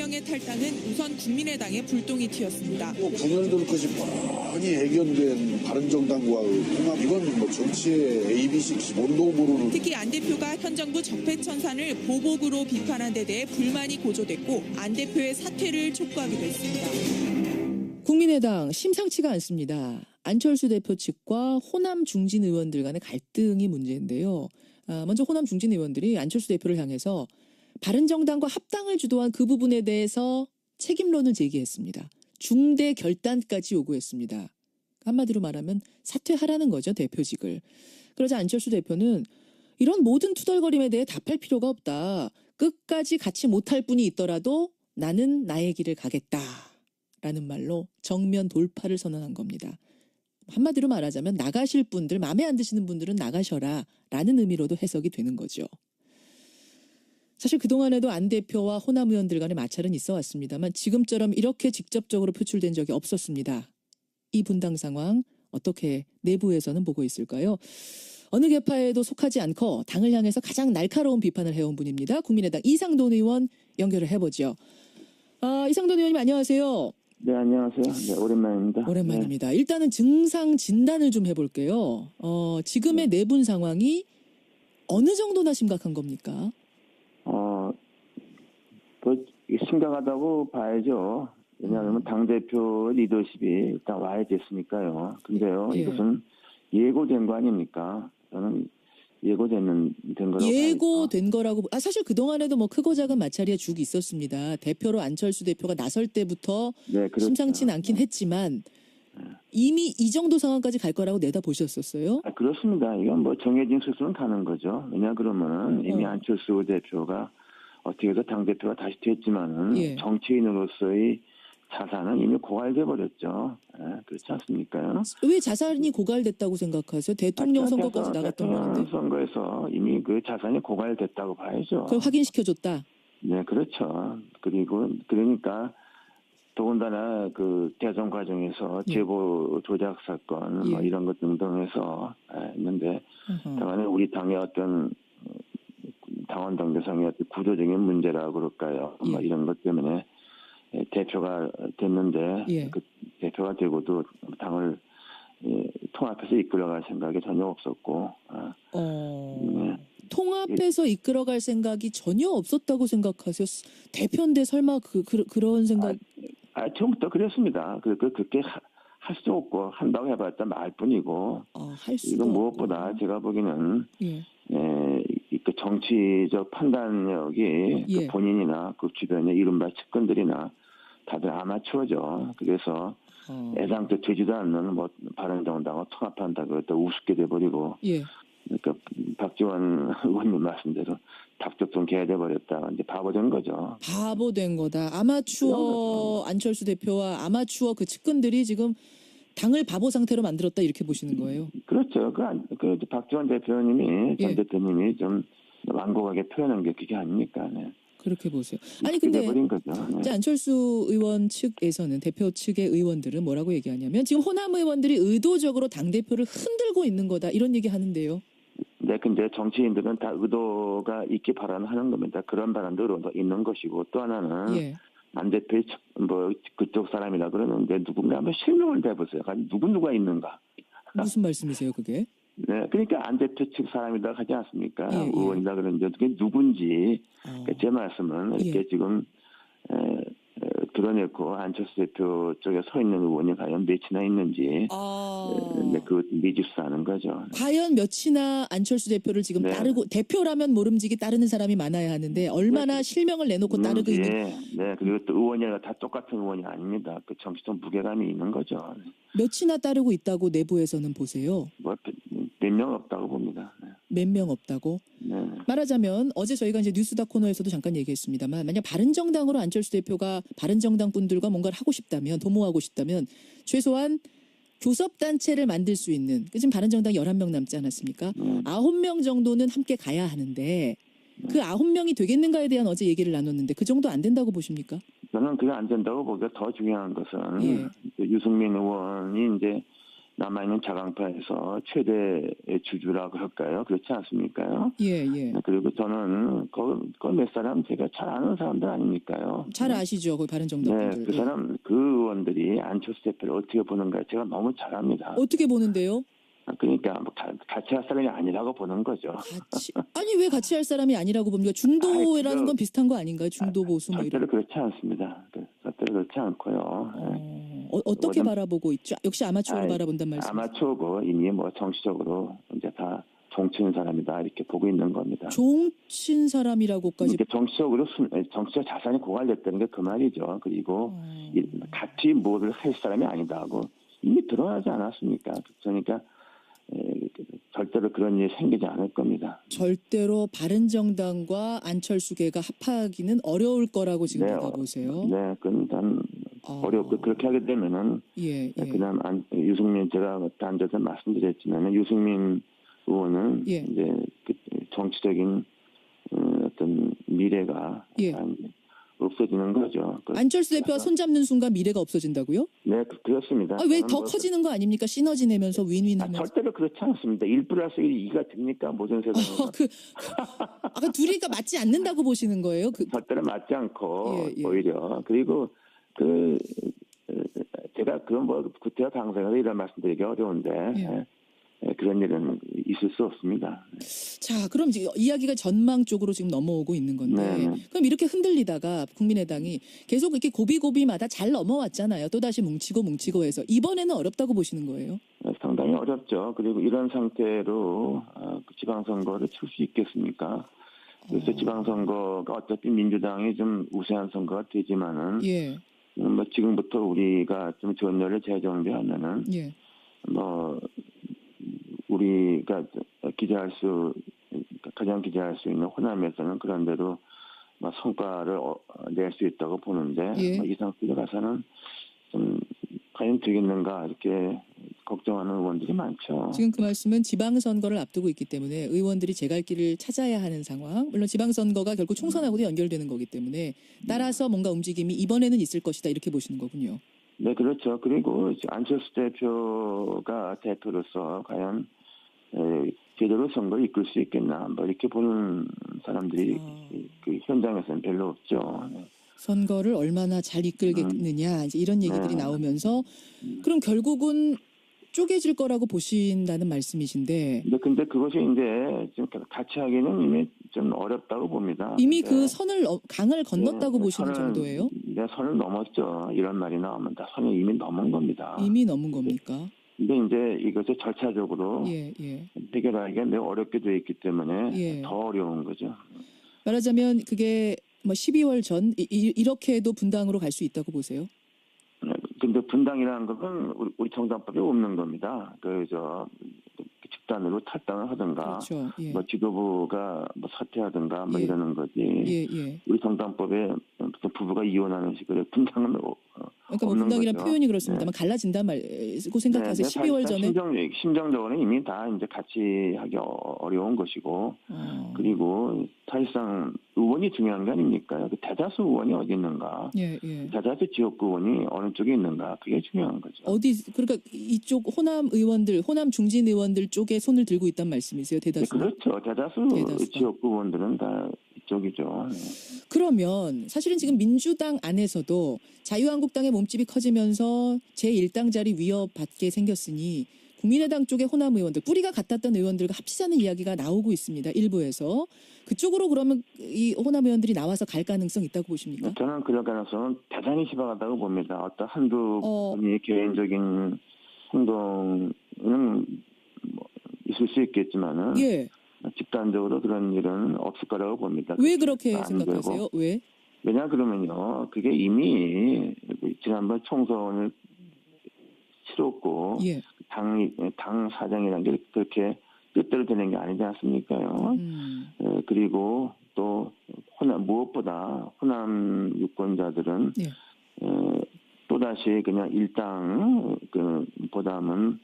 이재명의 탈당은 우선 국민의당의 불똥이 튀었습니다. 분열들까지 뻔히 애견된 바른정당과 통합, 이건 뭐 정치의 ABC 뭔도 모르는. 특히 안 대표가 현 정부 적폐청산을 보복으로 비판한 데 대해 불만이 고조됐고 안 대표의 사퇴를 촉구하기도 했습니다. 국민의당 심상치가 않습니다. 안철수 대표 측과 호남 중진 의원들 간의 갈등이 문제인데요. 먼저 호남 중진 의원들이 안철수 대표를 향해서 바른정당과 합당을 주도한 그 부분에 대해서 책임론을 제기했습니다. 중대 결단까지 요구했습니다. 한마디로 말하면 사퇴하라는 거죠, 대표직을. 그러자 안철수 대표는 이런 모든 투덜거림에 대해 답할 필요가 없다. 끝까지 같이 못할 분이 있더라도 나는 나의 길을 가겠다. 라는 말로 정면 돌파를 선언한 겁니다. 한마디로 말하자면 나가실 분들, 마음에 안 드시는 분들은 나가셔라 라는 의미로도 해석이 되는 거죠. 사실 그동안에도 안 대표와 호남 의원들 간의 마찰은 있어 왔습니다만 지금처럼 이렇게 직접적으로 표출된 적이 없었습니다. 이 분당 상황 어떻게 내부에서는 보고 있을까요? 어느 계파에도 속하지 않고 당을 향해서 가장 날카로운 비판을 해온 분입니다. 국민의당 이상돈 의원 연결을 해보죠. 이상돈 의원님 안녕하세요. 네, 안녕하세요. 네, 오랜만입니다. 오랜만입니다. 네. 일단은 증상 진단을 좀 해볼게요. 지금의 내분 상황이 어느 정도나 심각한 겁니까? 심각하다고 봐야죠. 왜냐하면 당대표 리더십이 일단 와야 됐으니까요. 근데요, 예. 이것은 예고된 거 아닙니까? 저는 된 거라고 예고된 거라고. 사실 그동안에도 뭐 크고 작은 마찰이야 쭉 있었습니다. 대표로 안철수 대표가 나설 때부터 네, 그렇죠. 심상치는 않긴 했지만 이미 이 정도 상황까지 갈 거라고 내다보셨었어요? 그렇습니다. 이건 뭐 정해진 수순은 가는 거죠. 왜냐 그러면은 이미 안철수 대표가 어떻게 해서 당대표가 다시 됐지만은 예. 정치인으로서의 자산은 이미 고갈돼 버렸죠. 그렇지 않습니까요? 왜 자산이 고갈됐다고 생각하세요? 대통령 선거까지 나갔던 건데. 대통령 선거에서 이미 그 자산이 고갈됐다고 봐야죠. 그걸 확인시켜줬다? 네, 그렇죠. 그러니까 더군다나 그 대선 과정에서 제보 조작 사건 뭐 이런 것 등등해서 했는데 다만 우리 당의 어떤 당원 당대상의 어떤 구조적인 문제라고 그럴까요? 뭐 이런 것 때문에 대표가 됐는데 그 대표가 되고도 당을 통합해서 이끌어갈 생각이 전혀 없었고 통합해서 이끌어갈 생각이 전혀 없었다고 생각하세요? 대표인데 설마 그런 생각? 처음부터 그랬습니다. 그렇게 할 수도 없고 한다고 해봤자 말뿐이고 할 수도 이건 무엇보다 없고. 제가 보기에는 그 정치적 판단력이 그 본인이나 그 주변의 이른바 측근들이나 다들 아마추어죠. 그래서 애당초 되지도 않는 뭐 바른정당과 통합한다고 또 우습게 돼버리고 그러니까 박지원 의원님 말씀대로 닭죽통 개돼 버렸다. 이제 바보 된 거죠. 바보 된 거다. 아마추어 안철수 대표와 아마추어 그 측근들이 지금 당을 바보 상태로 만들었다 이렇게 보시는 거예요? 그렇죠. 그 박지원 대표님이 전 대표님이 좀 완곡하게 표현한 게 그게 아닙니까? 네. 그렇게 보세요. 아니 근데 이제 안철수 의원 측에서는 대표 측의 의원들은 뭐라고 얘기하냐면 지금 호남 의원들이 의도적으로 당 대표를 흔들고 있는 거다 이런 얘기 하는데요. 네, 근데 정치인들은 다 의도가 있기 바라는 겁니다. 그런 바람도 있는 것이고 또 하나는 안 대표의 그쪽 사람이라 그러는데 누군가 한번 실명을 해보세요. 누가 있는가? 무슨 말씀이세요, 그게? 네, 그러니까 안 대표 측 사람이다 하지 않습니까? 의원이다 그러는데 그게 누군지 제 말씀은 이렇게 지금 드러냈고 안철수 대표 쪽에 서 있는 의원이 과연 몇이나 있는지 그 미지수하는 거죠. 과연 몇이나 안철수 대표를 지금 따르고 대표라면 모름지기 따르는 사람이 많아야 하는데 얼마나 실명을 내놓고 따르고 있는. 네, 그리고 또 의원이 다 똑같은 의원이 아닙니다. 그 정치적 무게감이 있는 거죠. 몇이나 따르고 있다고 내부에서는 보세요. 몇 명 없다고 봅니다. 몇 명 없다고? 네. 말하자면 어제 저희가 이제 뉴스다 코너에서도 잠깐 얘기했습니다만 만약 바른정당으로 안철수 대표가 바른정당 분들과 뭔가를 하고 싶다면 도모하고 싶다면 최소한 교섭단체를 만들 수 있는 지금 바른정당 11명 남지 않았습니까? 9명 정도는 함께 가야 하는데 그 9명이 되겠는가에 대한 어제 얘기를 나눴는데 그 정도 안 된다고 보십니까? 저는 그게 안 된다고 보기가 더 중요한 것은 유승민 의원이 이제 남아있는 자강파에서 최대의 주주라고 할까요? 그렇지 않습니까요? 예, 예. 그리고 저는 그 몇 사람 제가 잘 아는 사람들 아닙니까요? 잘 아시죠, 그 바른정당 네, 분들. 그 사람, 그 의원들이 안철수 대표를 어떻게 보는가 제가 너무 잘 압니다. 어떻게 보는데요? 그러니까 뭐 같이 할 사람이 아니라고 보는 거죠. 같이 아니 왜 같이 할 사람이 아니라고 봅니까? 중도라는 그거- 건 비슷한 거 아닌가요? 중도 보수 뭐 절대로 이런. 그렇지 않습니다. 절대로 그렇지 않고요. 어떻게 뭐든- 바라보고 있죠? 역시 아마추어로 아이, 바라본단 말씀. 아마추어고 이미 뭐 정치적으로 이제 다 종치는 사람이다 이렇게 보고 있는 겁니다. 종친 사람이라고까지. 이렇게 정치적 자산이 고갈됐다는 게 그 말이죠. 그리고 어. 같이 뭐를 할 사람이 아니다 하고 이미 드러나지 않았습니까? 그러니까 절대로 그런 일이 생기지 않을 겁니다. 절대로 바른정당과 안철수계가 합하기는 어려울 거라고 지금 네, 보세요. 네, 그건 어렵고 그렇게 하게 되면은 예, 예. 그다음 유승민 제가 앉아서 말씀드렸지만 유승민 의원은 예. 이제 그 정치적인 어떤 미래가 예. 없어지는 거죠. 안철수 대표와 손잡는 순간 미래가 없어진다고요? 네, 그렇습니다. 왜 저는 더 뭐 커지는 거 아닙니까? 시너지 내면서 윈윈하면서. 절대로 그렇지 않습니다. 1 플러스 1이 2가 됩니까? 모든 세상에서. 아까 둘이가 맞지 않는다고 보시는 거예요? 절대로 맞지 않고 예, 예. 오히려 그리고 제가 그건 뭐 구태여 당사자로 이런 말씀드리기 어려운데 예. 그런 일은 있을 수 없습니다. 자, 그럼 이제 이야기가 전망 쪽으로 지금 넘어오고 있는 건데, 네. 그럼 이렇게 흔들리다가 국민의당이 계속 이렇게 고비고비마다 잘 넘어왔잖아요. 또 다시 뭉치고 해서 이번에는 어렵다고 보시는 거예요? 상당히 어렵죠. 그리고 이런 상태로 지방선거를 칠 수 있겠습니까? 그래서 지방선거가 어차피 민주당이 좀 우세한 선거가 되지만은 예, 뭐 지금부터 우리가 좀 전열을 재정비하면은 예. 뭐 우리가 가장 기대할 수 있는 호남에서는 그런 대로 뭐 성과를 낼 수 있다고 보는데 예. 이 상태로 가서는 좀 과연 되겠는가 이렇게 걱정하는 의원들이 많죠. 지금 그 말씀은 지방선거를 앞두고 있기 때문에 의원들이 제갈 길을 찾아야 하는 상황. 물론 지방선거가 결국 총선하고도 연결되는 거기 때문에 따라서 뭔가 움직임이 이번에는 있을 것이다 이렇게 보시는 거군요. 네, 그렇죠. 그리고 안철수 대표가 대표로서 과연 제대로 선거를 이끌 수 있겠나 뭐 이렇게 보는 사람들이 그 현장에서는 별로 없죠. 선거를 얼마나 잘 이끌겠느냐 이제 이런 얘기들이 네. 나오면서 그럼 결국은 쪼개질 거라고 보신다는 말씀이신데 근데 그것이 이제 좀 같이 하기는 이미 좀 어렵다고 봅니다. 이미 근데 그 선을 강을 건넜다고 보시는 정도예요? 네, 선을 넘었죠. 이런 말이 나오면 다 선을 이미 넘은 겁니다. 이미 넘은 겁니까? 근데 이제 이것을 절차적으로 예, 예. 해결하기가 매우 어렵게 돼 있기 때문에 예. 더 어려운 거죠. 말하자면 그게 뭐 12월 전 이렇게 해도 분당으로 갈 수 있다고 보세요? 근데 분당이라는 것은 우리 정당법에 없는 겁니다. 집단으로 탈당을 하든가, 그렇죠. 예. 뭐 지도부가 뭐 사퇴하든가 뭐 예. 이러는 거지. 예, 예. 우리 정당법에 부부가 이혼하는 식으로 분당은 그러니까 뭐 없는 분당이란 거죠. 표현이 그렇습니다만 갈라진단 말고 생각하세요. 12월 전에. 심정적으로는 이미 다 이제 같이 하기 어려운 것이고, 그리고 사실상 의원이 중요한 게 아닙니까? 그 대다수 의원이 어디 있는가? 예, 예. 대다수 지역구 의원이 어느 쪽에 있는가? 그게 중요한 거죠. 그러니까 이쪽 호남 의원들, 호남 중진 의원들 쪽에 손을 들고 있단 말씀이세요, 대다수? 네, 그렇죠. 대다수 지역구 의원들은 다 이쪽이죠. 그러면 사실은 지금 민주당 안에서도 자유한국당의 몸집이 커지면서 제1당 자리 위협받게 생겼으니 국민의당 쪽의 호남 의원들, 뿌리가 같았던 의원들과 합치자는 이야기가 나오고 있습니다. 일부에서. 그쪽으로 그러면 이 호남 의원들이 나와서 갈 가능성 있다고 보십니까? 저는 그럴 가능성은 대단히 희박하다고 봅니다. 어떤 한두 분이 개인적인 행동은 뭐 있을 수 있겠지만은 예. 집단적으로 그런 일은 없을 거라고 봅니다. 왜 그렇게 안 생각하세요? 되고. 왜? 왜냐 그러면요. 그게 이미 지난번 총선을 치렀고 예. 당 사정이라는 게 그렇게 뜻대로 되는 게 아니지 않습니까요? 그리고 또 무엇보다 호남 유권자들은 또다시 그냥 일당 보다는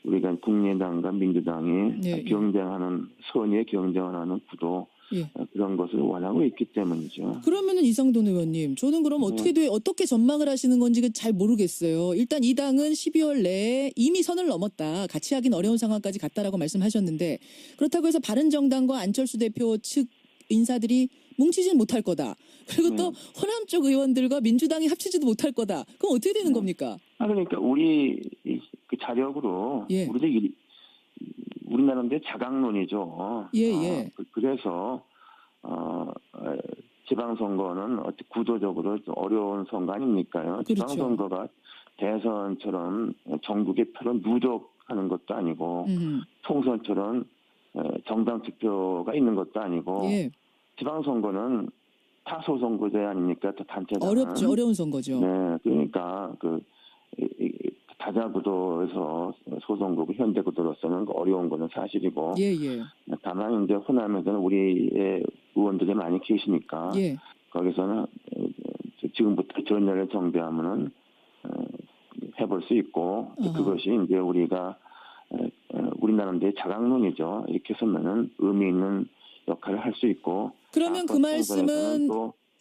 우리가 국민의당과 민주당이 경쟁하는 선의의 경쟁을 하는 구도 예. 그런 것을 원하고 있기 때문이죠. 그러면은 이상돈 의원님, 저는 그럼 어떻게 전망을 하시는 건지 잘 모르겠어요. 일단 이 당은 12월 내에 이미 선을 넘었다. 같이 하긴 어려운 상황까지 갔다라고 말씀하셨는데, 그렇다고 해서 바른정당과 안철수 대표 측 인사들이 뭉치진 못할 거다. 그리고 또 호남 쪽 의원들과 민주당이 합치지도 못할 거다. 그럼 어떻게 되는 겁니까? 그러니까 우리 그 자력으로 예. 우리 나름대로 자강론이죠. 예. 그래서 지방선거는 구도적으로 좀 어려운 선거 아닙니까요? 그렇죠. 지방선거가 대선처럼 전국의 표를 누적하는 것도 아니고 총선처럼 정당 투표가 있는 것도 아니고 예. 지방선거는 타소 선거제 아닙니까? 또 단체장. 어렵죠. 어려운 선거죠. 네, 그러니까 다자구도에서 소선거구 현대구도로서는 어려운 것은 사실이고. 예. 다만 이제 호남에서는 우리의 의원들이 많이 계시니까. 예. 거기서는 지금부터 전열을 정비하면은 해볼 수 있고. 그것이 이제 우리가 우리 나름대로 자강론이죠. 이렇게 서면은 의미 있는 역할을 할 수 있고. 그러면 그 말씀은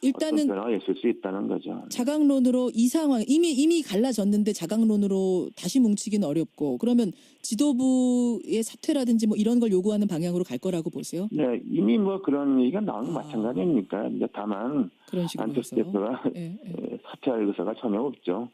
일단은 변화가 있을 수 있다는 거죠. 자강론으로 이 상황 이미 갈라졌는데 자강론으로 다시 뭉치기는 어렵고, 그러면 지도부의 사퇴라든지 뭐 이런 걸 요구하는 방향으로 갈 거라고 보세요? 네, 이미 뭐 그런 얘기가 나오는 마찬가지니까. 이제 다만 그런 식으로 안철수 해서. 대표가 예. 사퇴할 의사가 전혀 없죠.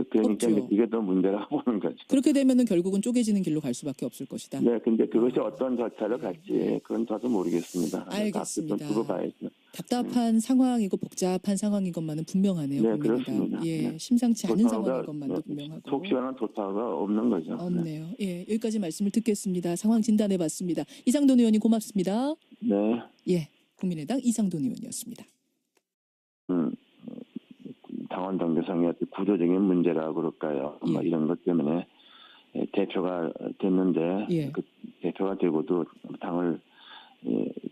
그러니까 없죠. 이게 더 문제라고 보는 거죠. 그렇게 되면은 결국은 쪼개지는 길로 갈 수밖에 없을 것이다. 네, 근데 그것이 어떤 절차를 갈지 그건 저도 모르겠습니다. 알겠습니다. 앞으로 두고 봐야죠. 답답한 상황이고 복잡한 상황인 것만은 분명하네요. 네, 국민의당. 그렇습니다. 예, 네. 심상치 않은 돌파구가, 상황인 것만도 분명하고. 속 시원한 돌파가 없는 거죠. 없네요. 예, 여기까지 말씀을 듣겠습니다. 상황 진단해봤습니다. 이상돈 의원님 고맙습니다. 네. 예, 국민의당 이상돈 의원이었습니다. 당원 당규상의 구조적인 문제라고 그럴까요? 예. 뭐 이런 것 때문에 대표가 됐는데 예. 그 대표가 되고도 당을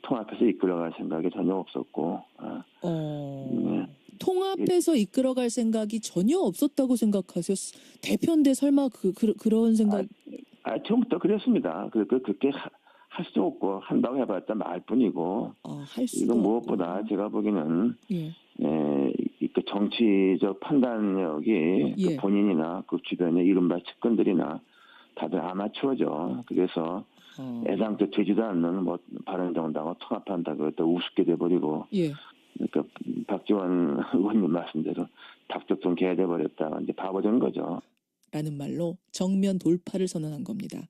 통합해서 이끌어갈 생각이 전혀 없었고. 네. 통합해서 이끌어갈 생각이 전혀 없었다고 생각하세요? 대표인데 설마 그런 생각? 처음부터 그랬습니다. 그렇게 할 수도 없고 한다고 해봤자 말뿐이고. 할 수도 이건 없고. 무엇보다 제가 보기에는 예. 그 정치적 판단력이 예. 그 본인이나 그 주변의 이른바 측근들이나 다들 아마추어죠. 그래서 애당초 되지도 않는 뭐 바른정당과 통합한다고 또 우습게 돼버리고. 예. 그러니까 박지원 의원님 말씀대로 닭죽좀 개돼버렸다. 이제 바보된 거죠. 라는 말로 정면 돌파를 선언한 겁니다.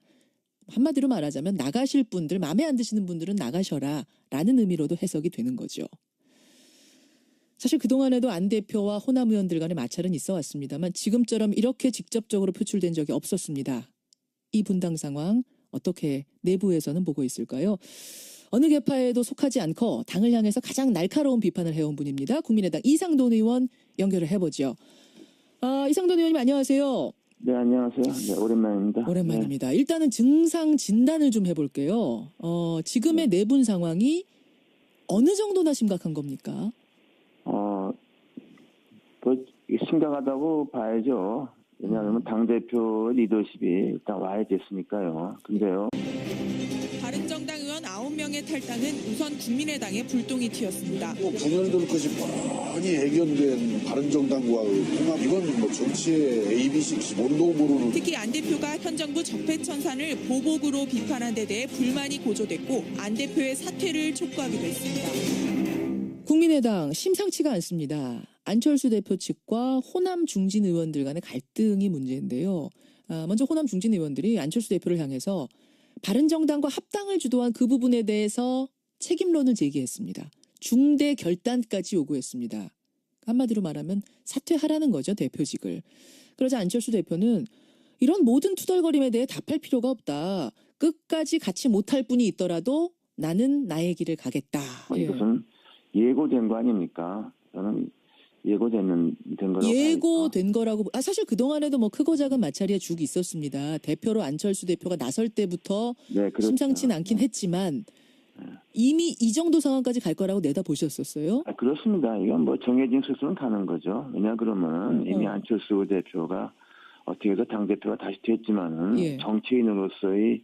한마디로 말하자면 나가실 분들, 마음에 안 드시는 분들은 나가셔라 라는 의미로도 해석이 되는 거죠. 사실 그동안에도 안 대표와 호남 의원들 간의 마찰은 있어 왔습니다만 지금처럼 이렇게 직접적으로 표출된 적이 없었습니다. 이 분당 상황 어떻게 내부에서는 보고 있을까요? 어느 계파에도 속하지 않고 당을 향해서 가장 날카로운 비판을 해온 분입니다. 국민의당 이상돈 의원 연결을 해보죠. 이상돈 의원님 안녕하세요. 네, 안녕하세요. 네, 오랜만입니다. 오랜만입니다. 일단은 증상 진단을 좀 해볼게요. 지금의 내분 상황이 어느 정도나 심각한 겁니까? 심각하다고 봐야죠. 왜냐하면 당대표 리더십이 일단 와야 됐으니까요. 근데요. 바른정당 의원 9명의 탈당은 우선 국민의당의 불똥이 튀었습니다. 9년 전 것이 뻔히 애견된 바른정당과의 통합, 이건 뭐 정치의 ABC 기본도 모르는. 특히 안 대표가 현 정부 적폐청산을 보복으로 비판한 데 대해 불만이 고조됐고 안 대표의 사퇴를 촉구하기도 했습니다. 국민의당 심상치가 않습니다. 안철수 대표 측과 호남 중진 의원들 간의 갈등이 문제인데요. 먼저 호남 중진 의원들이 안철수 대표를 향해서 바른정당과 합당을 주도한 그 부분에 대해서 책임론을 제기했습니다. 중대 결단까지 요구했습니다. 한마디로 말하면 사퇴하라는 거죠, 대표직을. 그러자 안철수 대표는 이런 모든 투덜거림에 대해 답할 필요가 없다. 끝까지 같이 못할 분이 있더라도 나는 나의 길을 가겠다. 이것은 예고된 거 아닙니까? 저는 예고된 거라고. 예고된 거라고. 사실 그동안에도 뭐 크고 작은 마찰이야 쭉 있었습니다. 대표로 안철수 대표가 나설 때부터 네, 그렇죠. 심상치는 않긴 했지만 이미 이 정도 상황까지 갈 거라고 내다보셨었어요? 그렇습니다. 이건 뭐 정해진 수순은 가는 거죠. 왜냐 그러면 이미 안철수 대표가 어떻게 해서 당대표가 다시 됐지만은 예. 정치인으로서의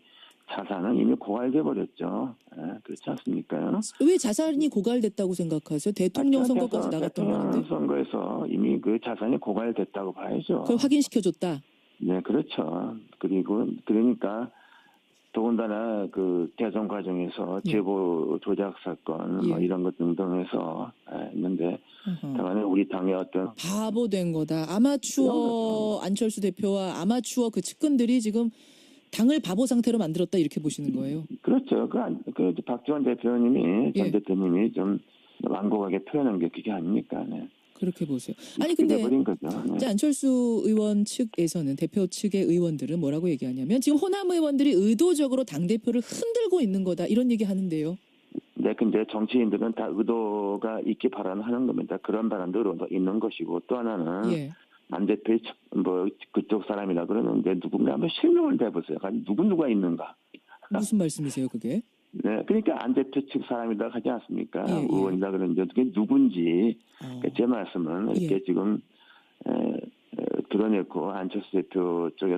자산은 이미 고갈돼 버렸죠. 그렇지 않습니까? 왜 자산이 고갈됐다고 생각하세요? 대통령 선거까지 나갔던 대통령 건데. 선거에서 이미 그 자산이 고갈됐다고 봐야죠. 그걸 확인시켜줬다. 네, 그렇죠. 그러니까 더군다나 그 대선 과정에서 제보 조작 사건 뭐 예. 이런 것 등등해서 했는데 다만에 우리 당의 어떤 바보 된 거다. 아마추어 안철수 대표와 아마추어 그 측근들이 지금 당을 바보 상태로 만들었다 이렇게 보시는 거예요. 그렇죠. 그 박지원 대표님이 전 예. 대표님이 좀 완곡하게 표현한 게 그게 아닙니까? 네. 그렇게 보세요. 아니 근데 버린 거죠. 네. 이제 안철수 의원 측에서는 대표 측의 의원들은 뭐라고 얘기하냐면 지금 호남 의원들이 의도적으로 당 대표를 흔들고 있는 거다 이런 얘기 하는데요. 네, 근데 정치인들은 다 의도가 있기 바라는 겁니다. 그런 바람도 있는 것이고 또 하나는 예. 안 대표의 그쪽 사람이라 그러는데 누군가 한번 실명을 대보세요. 누가 있는가? 무슨 말씀이세요, 그게? 네, 그러니까 안 대표 측 사람이다 하지 않습니까? 예, 예. 의원이다 그러는데 그게 누군지 제 말씀은 이렇게 예. 지금 드러냈고 안철수 대표 쪽에서